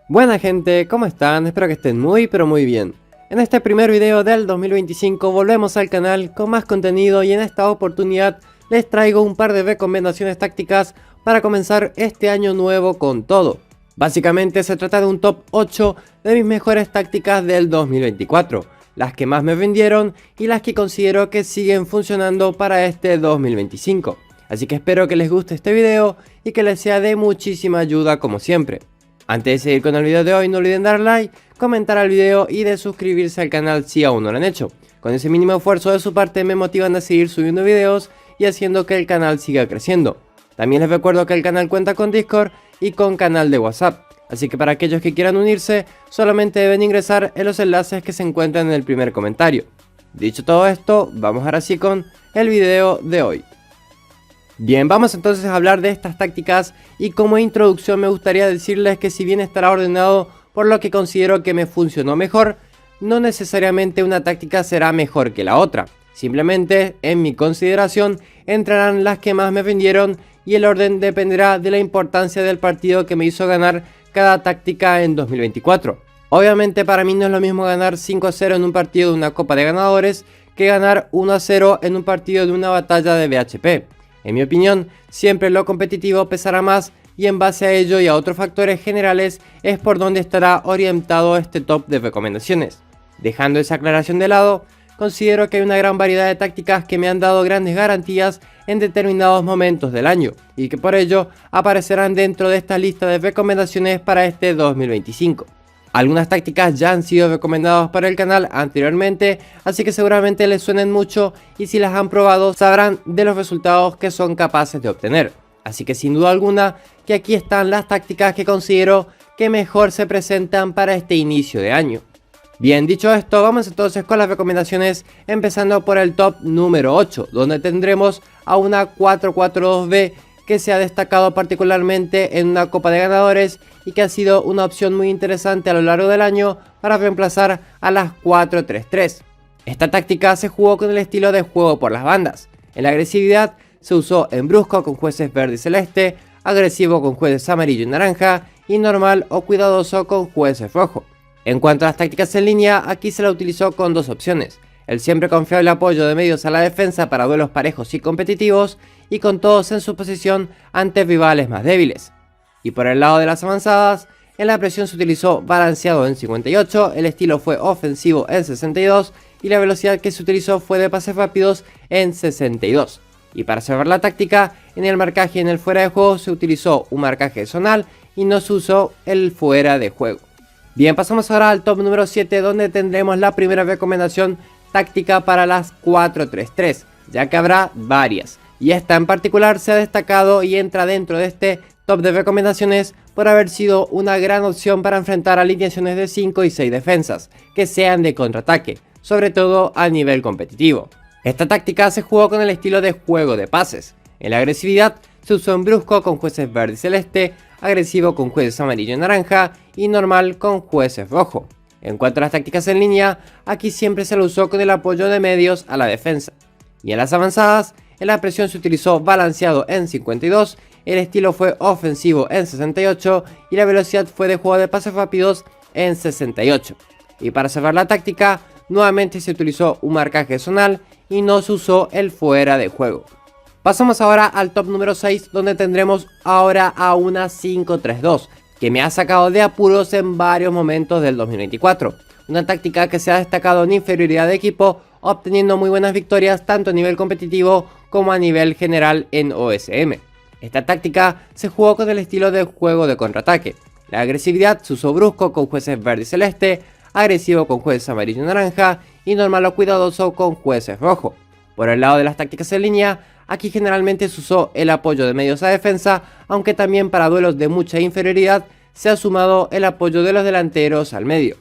Buena gente, ¿cómo están? Espero que estén muy pero muy bien. En este primer video del 2025 volvemos al canal con más contenido y en esta oportunidad les traigo un par de recomendaciones tácticas para comenzar este año nuevo con todo. Básicamente se trata de un top 8 de mis mejores tácticas del 2024, las que más me vendieron y las que considero que siguen funcionando para este 2025. Así que espero que les guste este video y que les sea de muchísima ayuda como siempre. Antes de seguir con el video de hoy, no olviden dar like, comentar al video y de suscribirse al canal si aún no lo han hecho. Con ese mínimo esfuerzo de su parte me motivan a seguir subiendo videos y haciendo que el canal siga creciendo. También les recuerdo que el canal cuenta con Discord y con canal de WhatsApp, así que para aquellos que quieran unirse, solamente deben ingresar en los enlaces que se encuentran en el primer comentario. Dicho todo esto, vamos ahora sí con el video de hoy. Bien, vamos entonces a hablar de estas tácticas y como introducción me gustaría decirles que si bien estará ordenado por lo que considero que me funcionó mejor, no necesariamente una táctica será mejor que la otra. Simplemente, en mi consideración, entrarán las que más me vendieron y el orden dependerá de la importancia del partido que me hizo ganar cada táctica en 2024. Obviamente para mí no es lo mismo ganar 5-0 en un partido de una Copa de Ganadores que ganar 1-0 en un partido de una batalla de BHP. En mi opinión, siempre lo competitivo pesará más y en base a ello y a otros factores generales es por donde estará orientado este top de recomendaciones. Dejando esa aclaración de lado, considero que hay una gran variedad de tácticas que me han dado grandes garantías en determinados momentos del año y que por ello aparecerán dentro de esta lista de recomendaciones para este 2025. Algunas tácticas ya han sido recomendadas para el canal anteriormente, así que seguramente les suenen mucho y si las han probado sabrán de los resultados que son capaces de obtener. Así que sin duda alguna que aquí están las tácticas que considero que mejor se presentan para este inicio de año. Bien, dicho esto, vamos entonces con las recomendaciones, empezando por el top número 8, donde tendremos a una 4-4-2B que se ha destacado particularmente en una Copa de Ganadores y que ha sido una opción muy interesante a lo largo del año para reemplazar a las 4-3-3. Esta táctica se jugó con el estilo de juego por las bandas. En la agresividad se usó en brusco con jueces verde y celeste, agresivo con jueces amarillo y naranja y normal o cuidadoso con jueces rojo. En cuanto a las tácticas en línea, aquí se la utilizó con dos opciones: el siempre confiable apoyo de medios a la defensa para duelos parejos y competitivos, y con todos en su posición ante rivales más débiles. Y por el lado de las avanzadas, en la presión se utilizó balanceado en 58, el estilo fue ofensivo en 62 y la velocidad que se utilizó fue de pases rápidos en 62. Y para cerrar la táctica, en el marcaje y en el fuera de juego se utilizó un marcaje zonal y no se usó el fuera de juego. Bien, pasamos ahora al top número 7, donde tendremos la primera recomendación táctica para las 4-3-3, ya que habrá varias. Y esta en particular se ha destacado y entra dentro de este top de recomendaciones por haber sido una gran opción para enfrentar alineaciones de 5 y 6 defensas, que sean de contraataque, sobre todo a nivel competitivo. Esta táctica se jugó con el estilo de juego de pases. En la agresividad se usó en brusco con jueces verde y celeste, agresivo con jueces amarillo y naranja y normal con jueces rojo. En cuanto a las tácticas en línea, aquí siempre se lo usó con el apoyo de medios a la defensa. Y en las avanzadas, en la presión se utilizó balanceado en 52, el estilo fue ofensivo en 68 y la velocidad fue de juego de pases rápidos en 68. Y para cerrar la táctica, nuevamente se utilizó un marcaje zonal y no se usó el fuera de juego. Pasamos ahora al top número 6, donde tendremos ahora a una 5-3-2, que me ha sacado de apuros en varios momentos del 2024. Una táctica que se ha destacado en inferioridad de equipo, obteniendo muy buenas victorias tanto a nivel competitivo como a nivel general en OSM. Esta táctica se jugó con el estilo de juego de contraataque. La agresividad se usó brusco con jueces verde y celeste, agresivo con jueces amarillo y naranja y normal o cuidadoso con jueces rojo. Por el lado de las tácticas en línea, aquí generalmente se usó el apoyo de medios a defensa, aunque también para duelos de mucha inferioridad se ha sumado el apoyo de los delanteros al medio.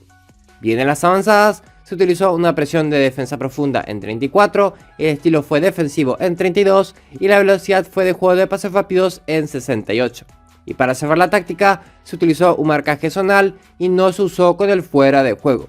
Bien, en las avanzadas se utilizó una presión de defensa profunda en 34, el estilo fue defensivo en 32 y la velocidad fue de juego de pases rápidos en 68. Y para cerrar la táctica se utilizó un marcaje zonal y no se usó con el fuera de juego.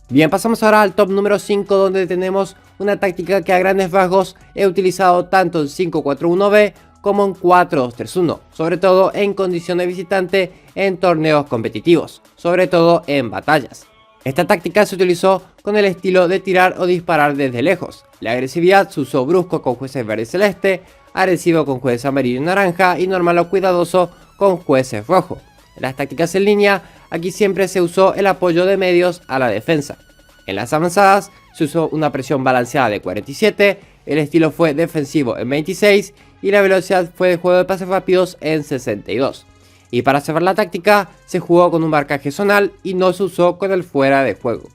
Bien, pasamos ahora al top número 5, donde tenemos una táctica que a grandes rasgos he utilizado tanto en 5-4-1-B como en 4-2-3-1, sobre todo en condición de visitante en torneos competitivos, sobre todo en batallas. Esta táctica se utilizó con el estilo de tirar o disparar desde lejos. La agresividad se usó brusco con jueces verde y celeste, agresivo con jueces amarillo y naranja y normal o cuidadoso con jueces rojo. En las tácticas en línea, aquí siempre se usó el apoyo de medios a la defensa. En las avanzadas se usó una presión balanceada de 47, el estilo fue defensivo en 26 y la velocidad fue de juego de pases rápidos en 62. Y para cerrar la táctica se jugó con un marcaje zonal y no se usó con el fuera de juego.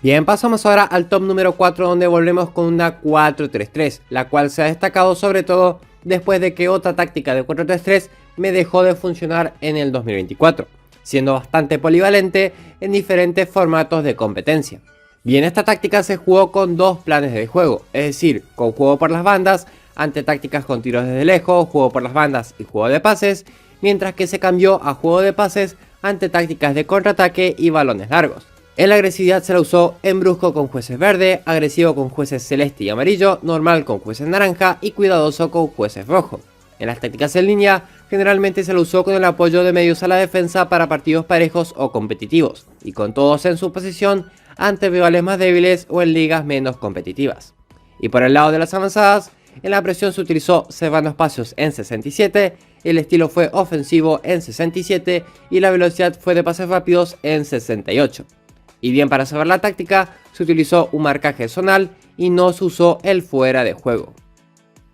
Bien, pasamos ahora al top número 4, donde volvemos con una 4-3-3, la cual se ha destacado sobre todo después de que otra táctica de 4-3-3 me dejó de funcionar en el 2024, siendo bastante polivalente en diferentes formatos de competencia. Bien, esta táctica se jugó con dos planes de juego, es decir, con juego por las bandas, ante tácticas con tiros desde lejos, juego por las bandas y juego de pases, mientras que se cambió a juego de pases ante tácticas de contraataque y balones largos. En la agresividad se la usó en brusco con jueces verde, agresivo con jueces celeste y amarillo, normal con jueces naranja y cuidadoso con jueces rojo. En las tácticas en línea, generalmente se la usó con el apoyo de medios a la defensa para partidos parejos o competitivos, y con todos en su posición ante rivales más débiles o en ligas menos competitivas. Y por el lado de las avanzadas, en la presión se utilizó cerrando espacios en 67, el estilo fue ofensivo en 67 y la velocidad fue de pases rápidos en 68. Y bien, para cerrar la táctica se utilizó un marcaje zonal y no se usó el fuera de juego.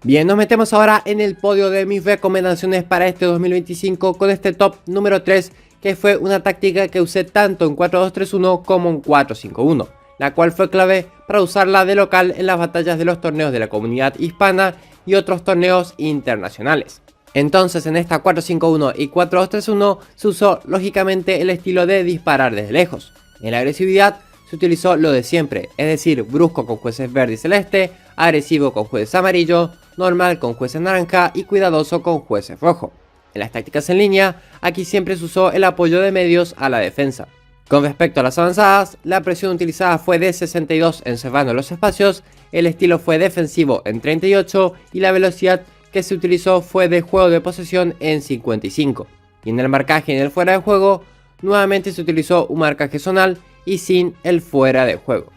Bien, nos metemos ahora en el podio de mis recomendaciones para este 2025 con este top número 3, que fue una táctica que usé tanto en 4-2-3-1 como en 4-5-1, la cual fue clave para usarla de local en las batallas de los torneos de la comunidad hispana y otros torneos internacionales. Entonces en esta 4-5-1 y 4-2-3-1 se usó lógicamente el estilo de disparar desde lejos. En la agresividad se utilizó lo de siempre, es decir, brusco con jueces verde y celeste, agresivo con jueces amarillo, normal con jueces naranja y cuidadoso con jueces rojo. En las tácticas en línea, aquí siempre se usó el apoyo de medios a la defensa. Con respecto a las avanzadas, la presión utilizada fue de 62 encerrando los espacios, el estilo fue defensivo en 38 y la velocidad que se utilizó fue de juego de posesión en 55. Y en el marcaje y en el fuera de juego, nuevamente se utilizó un marcaje zonal y sin el fuera de juego.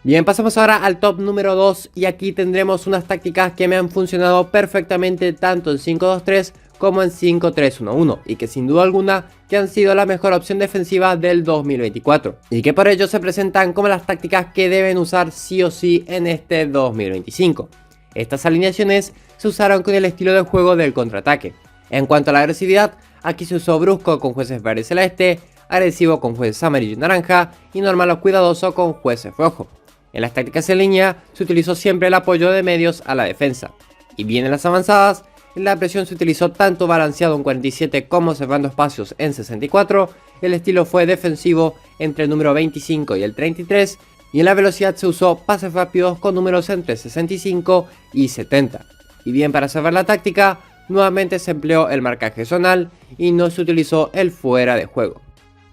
Bien, pasamos ahora al top número 2 y aquí tendremos unas tácticas que me han funcionado perfectamente tanto en 5-2-3 como en 5-3-1-1 y que sin duda alguna que han sido la mejor opción defensiva del 2024 y que por ello se presentan como las tácticas que deben usar sí o sí en este 2025. Estas alineaciones se usaron con el estilo de juego del contraataque. En cuanto a la agresividad, aquí se usó brusco con jueces verde y celeste, agresivo con jueces amarillo y naranja y normal o cuidadoso con jueces rojo. En las tácticas en línea se utilizó siempre el apoyo de medios a la defensa. Y bien en las avanzadas, en la presión se utilizó tanto balanceado en 47 como cerrando espacios en 64, el estilo fue defensivo entre el número 25 y el 33, y en la velocidad se usó pases rápidos con números entre 65 y 70. Y bien, para cerrar la táctica, nuevamente se empleó el marcaje zonal y no se utilizó el fuera de juego.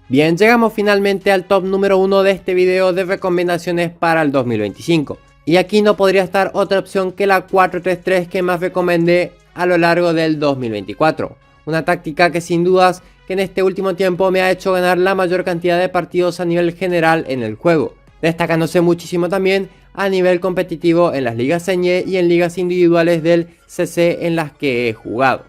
Bien, llegamos finalmente al top número 1 de este video de recomendaciones para el 2025. Y aquí no podría estar otra opción que la 4-3-3 que más recomendé a lo largo del 2024. Una táctica que sin dudas que en este último tiempo me ha hecho ganar la mayor cantidad de partidos a nivel general en el juego, destacándose muchísimo también a nivel competitivo en las ligas señe y en ligas individuales del CC en las que he jugado.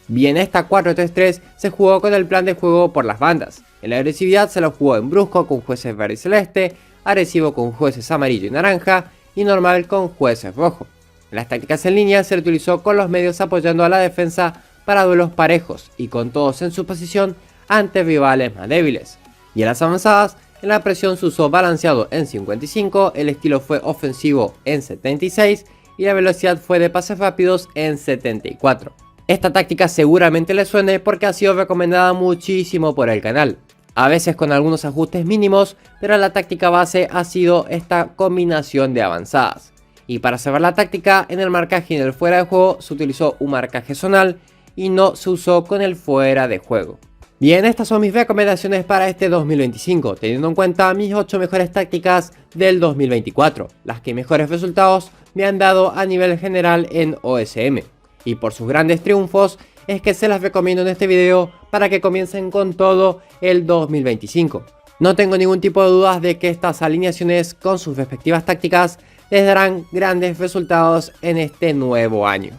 Bien, esta 4-3-3 se jugó con el plan de juego por las bandas. En la agresividad se lo jugó en brusco con jueces verde y celeste, agresivo con jueces amarillo y naranja y normal con jueces rojo. En las tácticas en línea se lo utilizó con los medios apoyando a la defensa para duelos parejos y con todos en su posición ante rivales más débiles. Y en las avanzadas, en la presión se usó balanceado en 55, el estilo fue ofensivo en 76 y la velocidad fue de pases rápidos en 74. Esta táctica seguramente les suene porque ha sido recomendada muchísimo por el canal, a veces con algunos ajustes mínimos, pero la táctica base ha sido esta combinación de avanzadas. Y para cerrar la táctica, en el marcaje y en el fuera de juego se utilizó un marcaje zonal y no se usó con el fuera de juego. Bien, estas son mis recomendaciones para este 2025, teniendo en cuenta mis 8 mejores tácticas del 2024, las que mejores resultados me han dado a nivel general en OSM. y por sus grandes triunfos es que se las recomiendo en este video para que comiencen con todo el 2025. No tengo ningún tipo de dudas de que estas alineaciones con sus respectivas tácticas les darán grandes resultados en este nuevo año.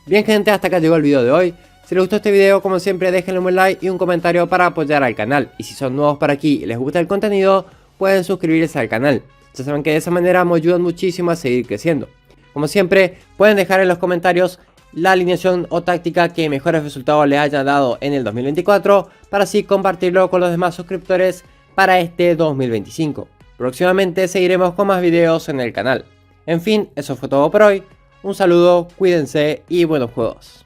Bien gente, hasta acá llegó el video de hoy. Si les gustó este video, como siempre déjenle un buen like y un comentario para apoyar al canal. Y si son nuevos por aquí y les gusta el contenido, pueden suscribirse al canal. Ya saben que de esa manera me ayudan muchísimo a seguir creciendo. Como siempre, pueden dejar en los comentarios la alineación o táctica que mejores resultados les haya dado en el 2024 para así compartirlo con los demás suscriptores para este 2025. Próximamente seguiremos con más videos en el canal. En fin, eso fue todo por hoy. Un saludo, cuídense y buenos juegos.